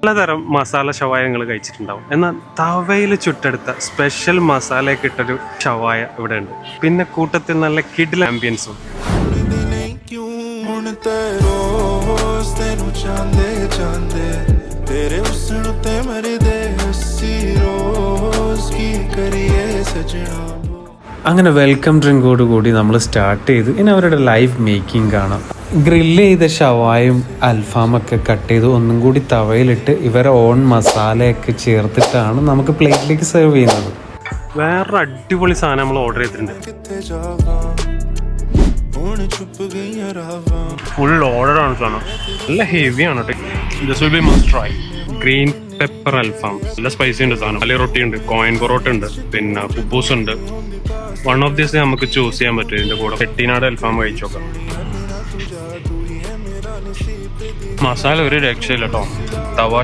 പലതരം മസാല ഷവായ നിങ്ങൾ കഴിച്ചിട്ടുണ്ടാവും. എന്നാൽ തവയിൽ ചുട്ടെടുത്ത സ്പെഷ്യൽ മസാലയൊക്കെ ഇട്ടൊരു ഷവായ ഇവിടെ ഉണ്ട്. പിന്നെ കൂട്ടത്തിൽ നല്ല കിഡിൽ ആംബിയൻസും. അങ്ങനെ വെൽക്കം ഡ്രിങ്കോട് കൂടി നമ്മൾ സ്റ്റാർട്ട് ചെയ്ത് ഇനി അവരുടെ ലൈവ് മേക്കിംഗ് കാണാം. ഗ്രില്ല് ചെയ്ത ഷവായും അൽഫാമൊക്കെ കട്ട് ചെയ്ത് ഒന്നും കൂടി തവയിലിട്ട് ഇവരെ ഓൺ മസാലയൊക്കെ ചേർത്തിട്ടാണ് നമുക്ക് പ്ലേറ്റിലേക്ക് സെർവ് ചെയ്യുന്നത്. വേറൊരു അടിപൊളി സാധനം നമ്മൾ ഓർഡർ ചെയ്തിട്ടുണ്ട്. ഫുൾ ഓർഡറാണ് സാധനം, നല്ല ഹെവിയാണ് കേട്ടോ. This will be must try. Green pepper അൽഫാം, നല്ല സ്പൈസി ഉണ്ട് സാധനം. നല്ല റൊട്ടി ഉണ്ട്, കോയിൻ പൊറോട്ട ഉണ്ട്, പിന്നെ കുബൂസ് ഉണ്ട്. വൺ ഓഫ് ദീസ് നമുക്ക് ചൂസ് ചെയ്യാൻ പറ്റും. ഇതിന്റെ കൂടെ ചെട്ടിനാട് അൽഫാം കഴിച്ചു നോക്കാം. മസാല ഒരു രക്ഷയില്ല കേട്ടോ. തവ